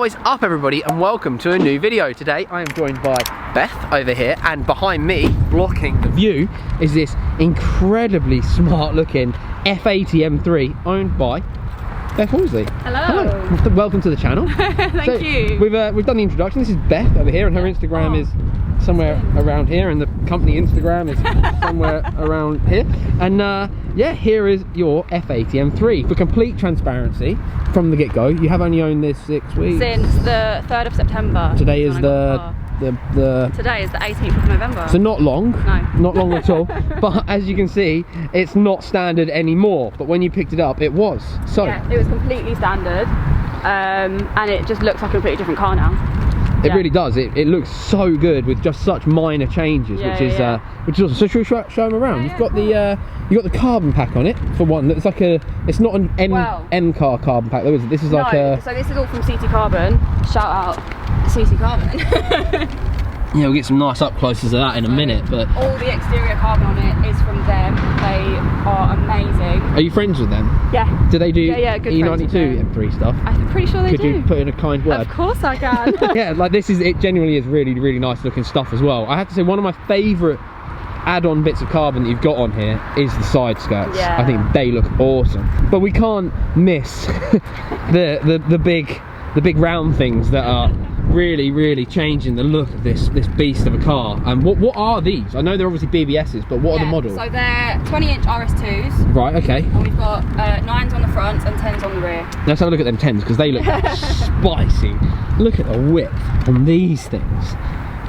What is up, everybody, and welcome to a new video. Today I am joined by Beth over here, and behind me, blocking the view, is this incredibly smart looking F80 M3 owned by Beth Horsley. Hello. Hello. Welcome to the channel. Thank you. We've done the introduction. This is Beth over here, and her Instagram is somewhere around here, and the company Instagram is somewhere around here. And yeah, here is your F80 M3. For complete transparency, from the get-go, you have only owned this 6 weeks. Since the 3rd of September. Today is Today is the 18th of November. So not long. No. Not long at all. But as you can see, it's not standard anymore. But when you picked it up, it was. So yeah, it was completely standard, and it just looks like a completely different car now. It really does. It looks so good with just such minor changes, which is awesome. So should we show them around? You've got the carbon pack on it for one. It's like it's not an M car carbon pack though, is it? This is like a. So this is all from CT Carbon. Shout out CT Carbon. Yeah, we'll get some nice up closes of that in a minute, but all the exterior carbon on it is from them. They are amazing. Are you friends with them? Yeah. Do they do good E92 M3 stuff? I'm pretty sure they do. Could you put in a kind word? Of course I can. Yeah, like it genuinely is really, really nice looking stuff as well. I have to say, one of my favourite add-on bits of carbon that you've got on here is the side skirts. Yeah. I think they look awesome. But we can't miss the big round things that are really changing the look of this beast of a car. And what are these? I know they're obviously BBSs, but what are the models? So they're 20-inch RS2s. Right, okay. And we've got 9s on the front and 10s on the rear. Let's have a look at them 10s, because they look spicy. Look at the width on these things.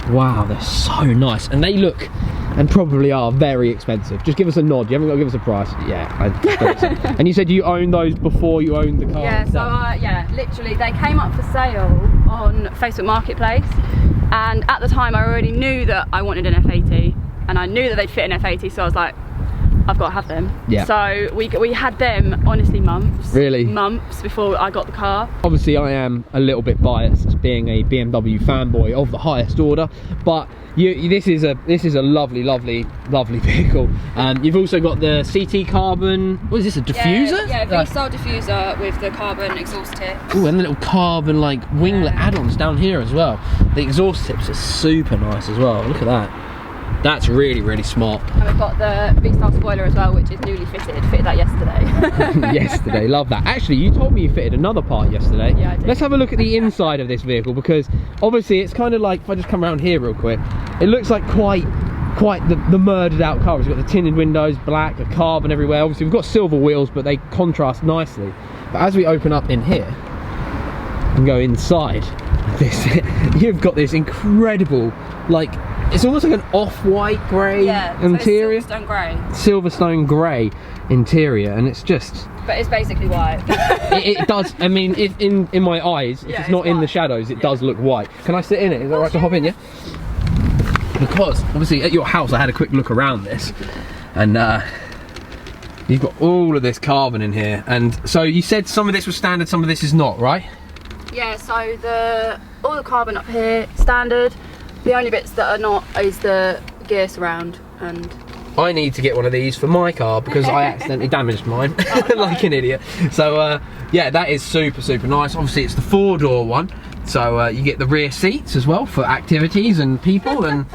Wow, they're so nice. And they look, and probably are, very expensive. Just give us a nod. You haven't got to give us a price. Yeah, I thought so. And you said you owned those before you owned the car? Yeah, so yeah, literally they came up for sale on Facebook Marketplace, and at the time I already knew that I wanted an F80, and I knew that they'd fit an F80, so I was like, I've got to have them. Yeah. So we had them, honestly, months. Really? Months before I got the car. Obviously I am a little bit biased as being a BMW fanboy of the highest order, but this is a lovely vehicle. You've also got the CT Carbon. What is this, a diffuser? Yeah, V-style diffuser with the carbon exhaust tips. Oh, and the little carbon like winglet add-ons down here as well. The exhaust tips are super nice as well. Look at that. That's really smart. And we've got the V-style spoiler as well, which is newly fitted. Fitted that yesterday. Yesterday, love that. Actually, you told me you fitted another part yesterday. Yeah, I did. Let's have a look at the inside of this vehicle, because obviously it's kind of like, if I just come around here real quick, it looks like quite the murdered out car. It's got the tinted windows, black, the carbon everywhere. Obviously we've got silver wheels, but they contrast nicely. But as we open up in here and go inside this, you've got this incredible, like, it's almost like an off-white grey interior. So Silverstone grey. Silverstone grey interior, and it's just... But it's basically white. it does, I mean, if in my eyes, if it's not in the shadows, it does look white. Can I sit in it? Is that right to hop in, yeah? Because, obviously, at your house, I had a quick look around this, and you've got all of this carbon in here. And so you said some of this was standard, some of this is not, right? Yeah, so all the carbon up here, standard. The only bits that are not is the gear surround. And I need to get one of these for my car because I accidentally damaged mine like an idiot. So yeah, that is super nice. Obviously it's the 4-door one, so you get the rear seats as well for activities and people and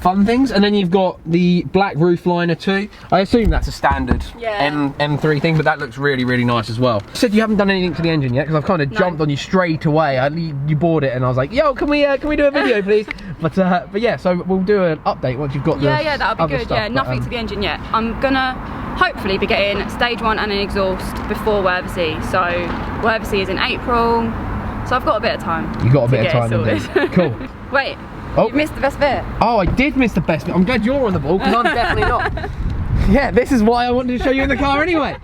fun things. And then you've got the black roof liner too. I assume that's a standard M3 thing, but that looks really nice as well. You said you haven't done anything to the engine yet, because I've kind of jumped on you straight away. You bought it and I was like, yo, can we do a video please? But yeah, so we'll do an update once you've got the that'll be good. Stuff, nothing to the engine yet. I'm gonna hopefully be getting stage 1 and an exhaust before Werversea. So Werversea is in April, so I've got a bit of time. You got a bit of time indeed. Cool. Wait. You missed the best bit. Oh, I did miss the best bit. I'm glad you're on the ball, because I'm definitely not. Yeah, this is why I wanted to show you in the car anyway.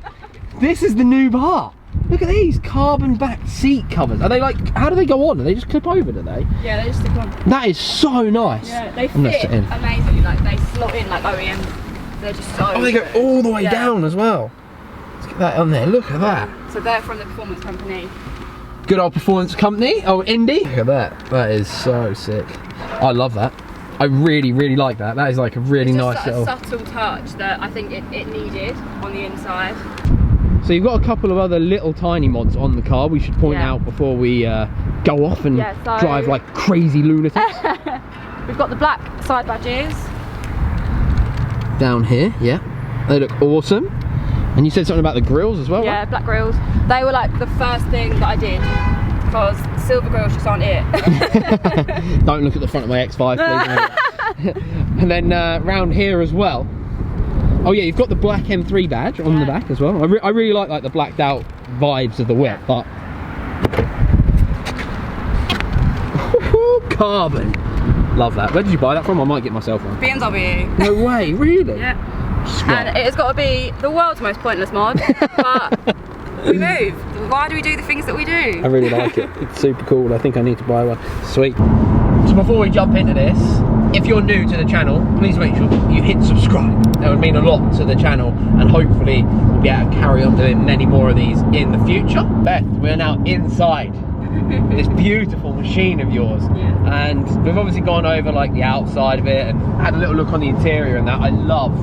This is the new bar. Look at these carbon back seat covers. Are they like, how do they go on? Do they just clip over, do they? Yeah, they just clip on. That is so nice. Yeah, they fit amazingly. Like, they slot in like OEM. They're just so they go all the way down as well. Let's get that on there. Look at that. So they're from the performance company. Good old performance company. Oh, Indy. Look at that. That is so sick. I love that. I really like that. That is like a really nice little... subtle touch that I think it needed on the inside. So you've got a couple of other little tiny mods on the car we should point out before we go off and drive like crazy lunatics. We've got the black side badges. Down here, yeah. They look awesome. And you said something about the grills as well, Yeah, right? black grills. They were like the first thing that I did, because silver grills just aren't it. Don't look at the front of my X5, please. And then round here as well. Oh yeah, you've got the black M3 badge on the back as well. I really like the blacked out vibes of the whip, but carbon. Love that. Where did you buy that from? I might get myself one. BMW. No way, really? Yeah. And it has got to be the world's most pointless mod, but we move. Why do we do the things that we do? I really like it. It's super cool. I think I need to buy one. Sweet. So before we jump into this, if you're new to the channel, please make sure you hit subscribe. That would mean a lot to the channel, and hopefully we'll be able to carry on doing many more of these in the future. Beth, we're now inside this beautiful machine of yours, and we've obviously gone over like the outside of it and had a little look on the interior and that. I love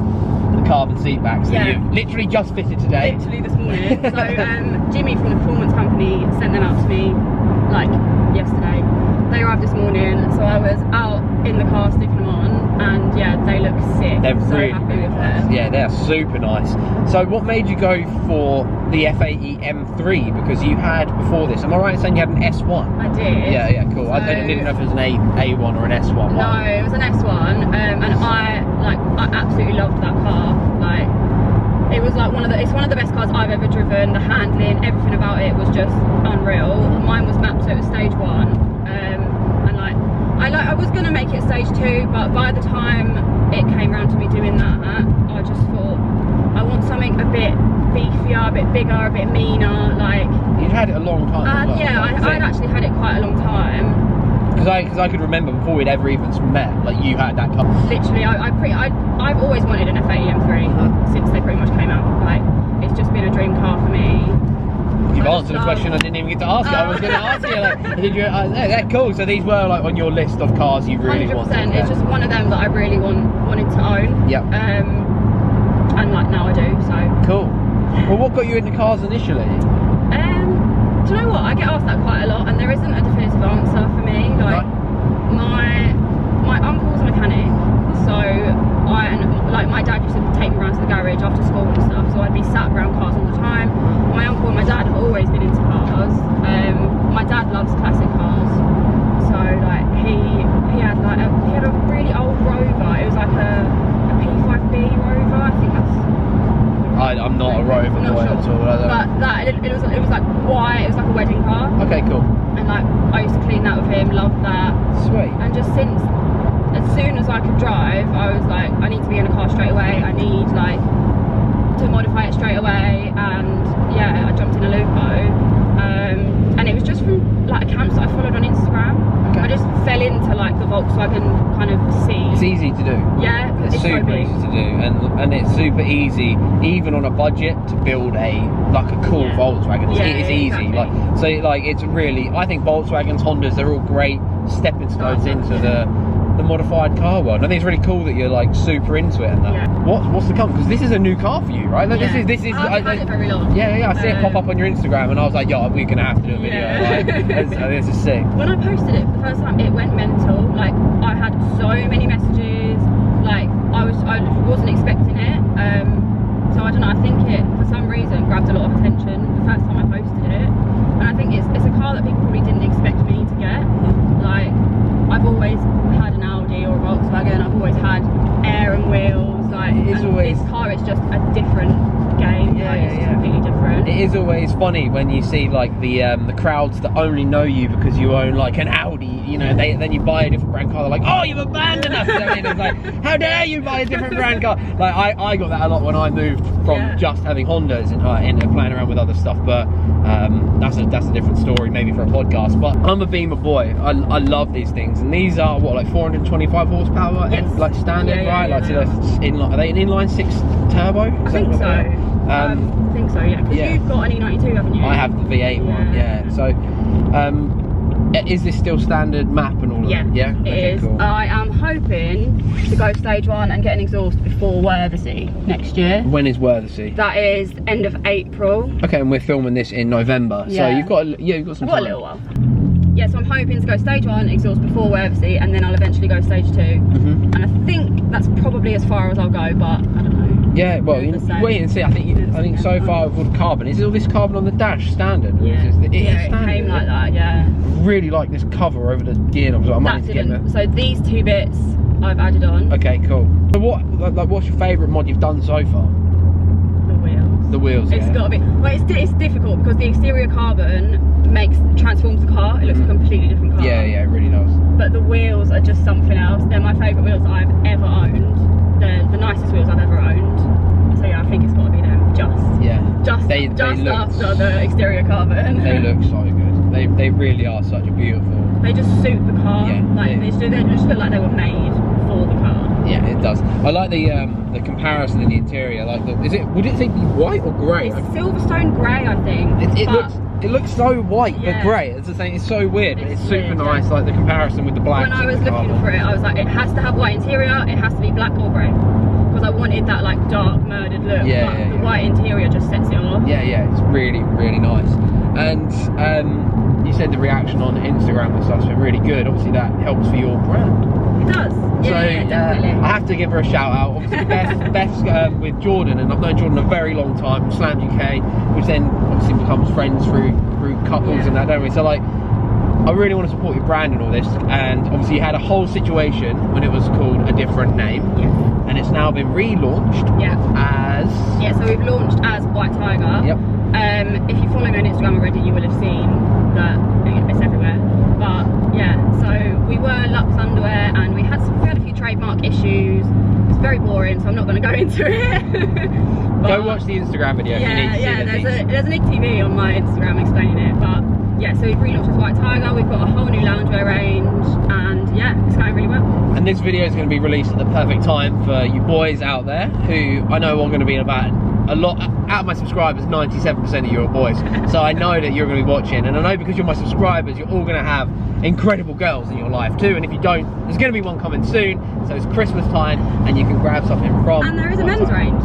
the carbon seat backs that you've literally just fitted today. Literally this morning. So Jimmy from the performance company sent them out to me like yesterday. They arrived this morning, so I was out in the car sticking them on, and yeah, they look sick. They're so really happy with them. Yeah, they're super nice. So what made you go for the F80 M3? Because you had before this, am I right in saying you had an S1? I did. Yeah, cool. So, I didn't know if it was an A1 or an S1. No, it was an S1, and I absolutely loved that car. Like, it was like it's one of the best cars I've ever driven. The handling, everything about it was just unreal. Mine was mapped, so it was stage 1. And I was gonna make it stage 2, but by the time it came around to me doing that, I just thought I want something a bit beefier, a bit bigger, a bit meaner. Like, you'd had it a long time. As well, yeah, I'd actually had it quite a long time. Because I could remember before we'd ever even met, like you had that car. Literally, I've always wanted an F80 M3 since they pretty much came out. Like, it's just been a dream car for me. You've answered a question I didn't even get to ask you. I was going to ask you, like, did you? Yeah, cool. So these were like on your list of cars you really 100%. wanted. It's just one of them that I really wanted to own. Yep. And like now I do. So cool. Well, what got you into cars initially? Do you know what? I get asked that quite a lot, and there isn't a definitive answer for me. Like, my uncle's a mechanic, so my dad used to take me around to the garage after school and stuff. So I'd be sat around cars all the time. My uncle and my dad have always been into cars. My dad loves classic cars, so like he had a really old Rover. It was like a P5B Rover. I think that's. I'm not a Rover boy at all. But it was like white. It was like a wedding car. Okay, cool. And like I used to clean that with him. Loved that. Sweet. And just as soon as I could drive, I was like, I need to be in a car straight away. I need like to modify it straight away. And yeah, I jumped in a Lupo. And it was just from like accounts that I followed on Instagram. Okay. I just fell into like the Volkswagen kind of scene. It's easy to do. Yeah, it's super so big. easy to do, and it's super easy, even on a budget, to build a cool Volkswagen. It's easy. Exactly. Like it's really. I think Volkswagens, Hondas, they're all great stepping stones into the modified car world. I think it's really cool that you're like super into it and that. Yeah. What's to come? Because this is a new car for you, right? Like, yeah. This is. I've had it very long. Yeah. I see it pop up on your Instagram, and I was like, yo, we're gonna have to do a video. Yeah. Like, this is sick. When I posted it for the first time, it went mental. Like, I had so many messages. Like, I wasn't expecting it. So I don't know. I think it for some reason grabbed a lot of attention the first time I posted it, and I think it's a car that people probably didn't expect me to get. Like, I've always had an Audi or a Volkswagen. I've always had air and wheels. Like, this car is just a different game. It's completely different. It is always funny when you see like the crowds that only know you because you own like an Audi. You know, then you buy a different brand car. They're like, oh, you've abandoned us. And it's like, how dare you buy a different brand car? Like I got that a lot when I moved from just having Hondas and ended up playing around with other stuff. But that's a different story, maybe for a podcast. But I'm a Beamer boy. I love these things, and these are what, like 425 horsepower, like standard, right? Like, so are they an inline 6 turbo? I think so. I think so, yeah. Because you've got an E92, haven't you? I have the V8 one, yeah. So Is this still standard map and all of that? Yeah, it is. Cool. I am hoping to go stage 1 and get an exhaust before Worthesy next year. When is Worthesy? That is end of April. Okay, and we're filming this in November, so you've got some time. A little while. Yeah, so I'm hoping to go stage 1 exhaust before Worthesy, and then I'll eventually go stage 2. And I think that's probably as far as I'll go, but I don't know. Yeah, well, wait and see. I think so far with all the carbon. Is all this carbon on the dash standard? Yeah, it standard, it came like that. Yeah. Really like this cover over the gear knobs. I might need to get that. So these 2 bits I've added on. Okay, cool. So what's your favourite mod you've done so far? The wheels. The wheels. It's got to be. Well, it's difficult because the exterior carbon transforms the car. It looks like a completely different car. Yeah, it really does. But the wheels are just something else. They're my favourite wheels that I've ever owned. They're the nicest wheels I've ever owned. So yeah, I think it's got to be them. They after the exterior carbon. They look so good. They really are such a beautiful. They just suit the car. Yeah, they just look like they were made for the car. Yeah, it does. I like the comparison in the interior. Like, would it be white or grey? It's Silverstone grey, I think. It looks so white but grey. It's the same. It's so weird, but it's super nice. Like the comparison with the black. When I was looking for it, I was like, it has to have white interior. It has to be black or grey, because I wanted that like dark murdered look. The white interior just sets it off. Yeah, it's really nice. And you said the reaction on Instagram and stuff's been really good. Obviously, that helps for your brand. It does. Yeah, definitely. I have to give her a shout out. Obviously, Beth's with Jordan, and I've known Jordan a very long time, Slam UK, which then obviously becomes friends through couples and that, don't we? So like, I really want to support your brand and all this, and obviously you had a whole situation when it was called a different name, and it's now been relaunched as... Yeah, so we've launched as White Tiger. If you follow me on Instagram already, you will have seen that it's everywhere. But yeah, so we were Lux Underwear, and we had a few trademark issues. It's very boring, so I'm not going to go into it. Go watch the Instagram video if you need to see there's an IGTV on my Instagram explaining it. But yeah, so we've relaunched as White Tiger. We've got a whole new loungewear range, and yeah, it's going really well. And this video is going to be released at the perfect time for you boys out there who I know are going to be about a lot. Out of my subscribers, 97% of you are boys, so I know that you're going to be watching, and I know because you're my subscribers, you're all going to have incredible girls in your life too. And if you don't, there's going to be one coming soon. So it's Christmas time, and you can grab something from. And there is a men's range.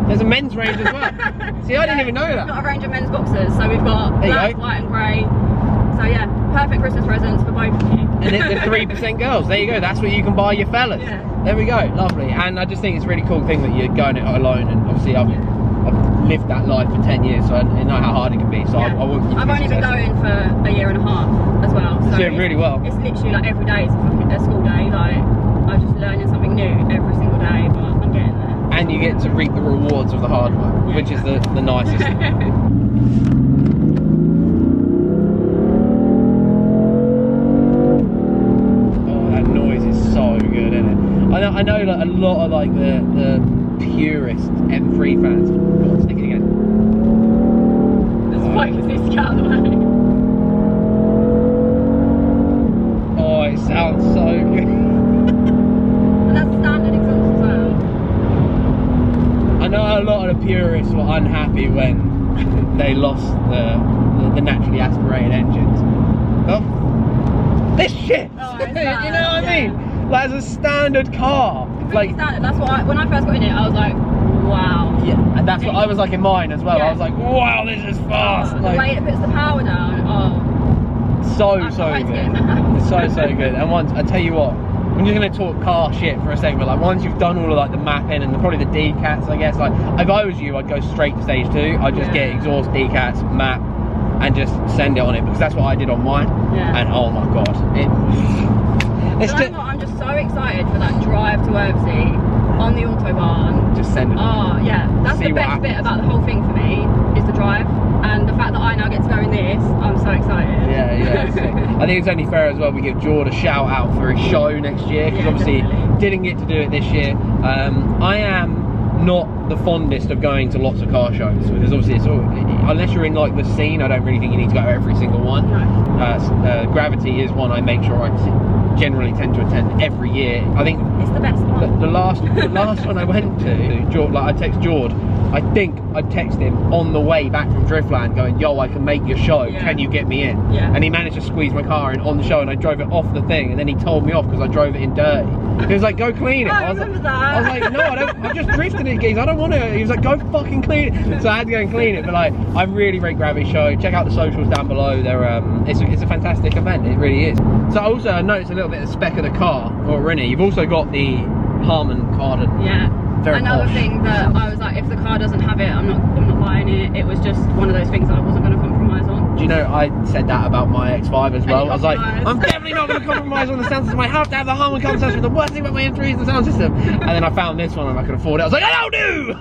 There's a men's range as well. See, I didn't even know that. We've got a range of men's boxers, so we've got black, white, and grey. So yeah, perfect Christmas presents for both of you. And the 3% girls. There you go. That's what you can buy your fellas. Yeah. There we go. Lovely. And I just think it's a really cool thing that you're going it alone. And obviously, I've lived that life for 10 years, so I know how hard it can be. So I want you to I've only been going for a year and a half as well. So doing really well. It's literally like every day is a school day. Like I'm just learning something new every single day, but I'm getting there. And you get to reap the rewards of the hard work, which is the nicest thing. I know that a lot of like the purist M3 fans. Go on, stick it again. This bike needs to get out of the way. Oh, it sounds so good. And that's standard exhaust as well. I know a lot of the purists were unhappy when they lost the naturally aspirated engines. Oh, this shit! Oh, you know what I mean? Like, as a standard car, like standard. That's what when I first got in it, I was like, wow. Yeah, and that's what I was like in mine as well. I was like, wow, this is fast. The way it puts the power down, so good. It's so good. And once I tell you what, when you're gonna talk car shit for a second, but like once you've done all of like the mapping and probably the decats, I guess, like if I was you, I'd go straight to stage 2. I'd just get exhaust, decats, map, and just send it on it, because that's what I did on mine. And oh my god, I'm just so excited for that drive to Worthesy on the Autobahn. Just send it. Oh yeah, that's the best bit about the whole thing for me, is the drive, and the fact that I now get to go in this. I'm so excited. Yeah. I think it's only fair as well we give Jord a shout out for his show next year, because obviously didn't get to do it this year. I am not the fondest of going to lots of car shows, because obviously it's all, unless you're in like the scene, I don't really think you need to go to every single one. No. Gravity is one I make sure I generally tend to attend every year. I think it's the best one. The last one I went to, like I text Jord. I think I texted him on the way back from Driftland going, yo, I can make your show, can you get me in? And he managed to squeeze my car in on the show, and I drove it off the thing, and then he told me off because I drove it in dirty. He was like, go clean it. I was like, no, I don't, I'm just drifting it, geez, I don't want to. He was like, go fucking clean it. So I had to go and clean it, but like, I really rate Gravity Show. Check out the socials down below. They're, it's a fantastic event, it really is. So also I noticed a little bit of the spec of the car, or Rennie, you've also got the Harman Kardon. Yeah. Another thing that I was like, if the car doesn't have it, I'm not buying it. It was just one of those things that I wasn't going to compromise on. Do you know, I said that about my X5 as well. I was like, I'm definitely not going to compromise on the sound system. I have to have the Harman Kardon sound system. The worst thing about my M3 is the sound system. And then I found this one and I could afford it. I was like, I don't do!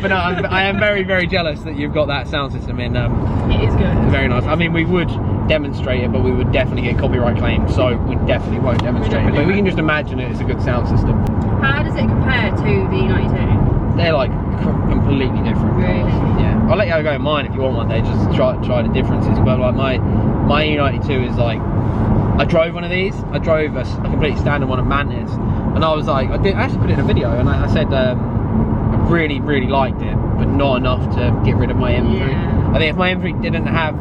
But no, I am very, very jealous that you've got that sound system in. It is good. Very nice. I mean, we would demonstrate it, but we would definitely get copyright claims, so we definitely won't demonstrate it. But we can just imagine it's a good sound system. How does it compare to the 92? They're like completely different. Really? Yeah. I'll let you go in mine if you want one day, just try the differences. But like my E92 is like, I drove one of these. I drove a completely standard one of Mantis, and I was like, I actually put it in a video, and I said I really liked it, but not enough to get rid of my M3. Yeah. I think if my M3 didn't have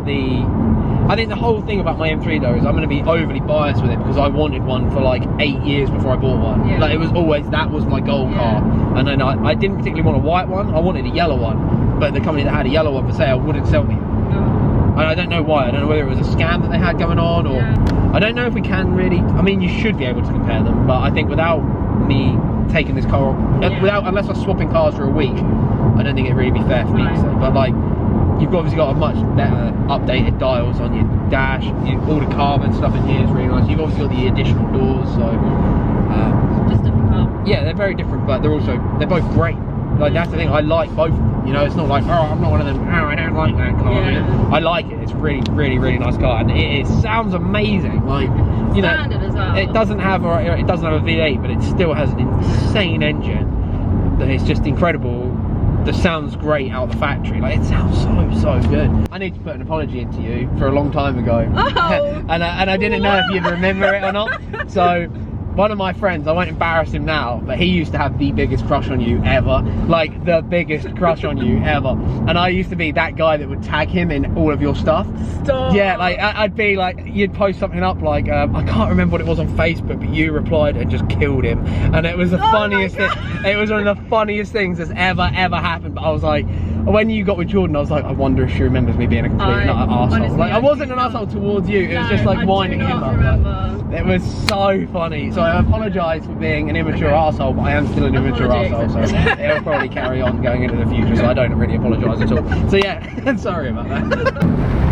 I think the whole thing about my M3 though is I'm going to be overly biased with it because I wanted one for like 8 years before I bought one. Yeah. Like it was always, that was my goal car. And then I didn't particularly want a white one, I wanted a yellow one, but the company that had a yellow one for sale wouldn't sell me. And I don't know why. I don't know whether it was a scam that they had going on, or I don't know if we can really. I mean, you should be able to compare them, but I think without me taking this car, unless I'm swapping cars for a week, I don't think it'd really be fair for me to say. But like, you've obviously got a much better updated dials on your dash. All the carbon stuff in here is really nice. You've obviously got the additional doors, so just different car. Yeah, they're very different, but they're both great. Like that's the thing, I like both of them. You know, it's not like, oh, I'm not one of them, oh, I don't like that car. Yeah. I like it. It's a really nice car, and it sounds amazing. Like, you know, standard as well. It doesn't have a V8, but it still has an insane engine that is just incredible. That sounds great out the factory. Like it sounds so good. I need to put an apology into you for a long time ago. Oh. and I didn't know if you'd remember it or not. So one of my friends, I won't embarrass him now, but he used to have the biggest crush on you ever. Like the biggest crush on you ever. And I used to be that guy that would tag him in all of your stuff. Stop. Yeah, like I'd be like, you'd post something up like, I can't remember what it was on Facebook, but you replied and just killed him. And it was the funniest thing. It was one of the funniest things that's ever happened. But I was like, when you got with Jordan, I was like, I wonder if she remembers me being a complete arsehole. Like I wasn't an arsehole towards you, it was just like winding him up. Like, it was so funny. So I apologise for being an immature arsehole, but I am still an immature arsehole, so it'll probably carry on going into the future, so I don't really apologise at all. So yeah, sorry about that.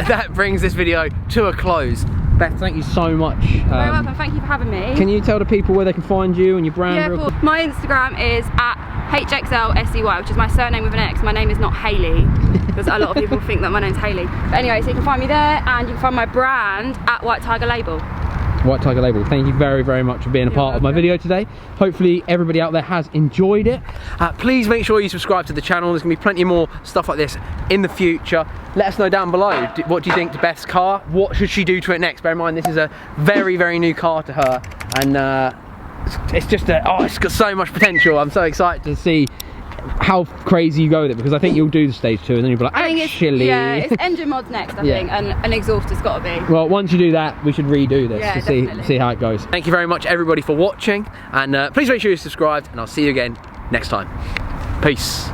That brings this video to a close. Beth, thank you so much. You're very welcome, thank you for having me. Can you tell the people where they can find you and your brand? Yeah, cool. My Instagram is at HXLSEY, which is my surname with an X. My name is not Hayley, because a lot of people think that my name's Hayley. But anyway, so you can find me there, and you can find my brand at White Tiger Label. White Tiger Label, thank you very much for being a part of my video today. Hopefully everybody out there has enjoyed it. Please make sure you subscribe to the channel. There's gonna be plenty more stuff like this in the future. Let us know down below, what do you think the best car? What should she do to it next? Bear in mind this is a very new car to her, and it's just it's got so much potential. I'm so excited to see how crazy you go with it, because I think you'll do the stage 2 and then you'll be like, actually, it's engine mods next, I think, and an exhaust has got to be. Well, once you do that, we should redo this to see how it goes. Thank you very much everybody for watching, and please make sure you're subscribed, and I'll see you again next time. Peace.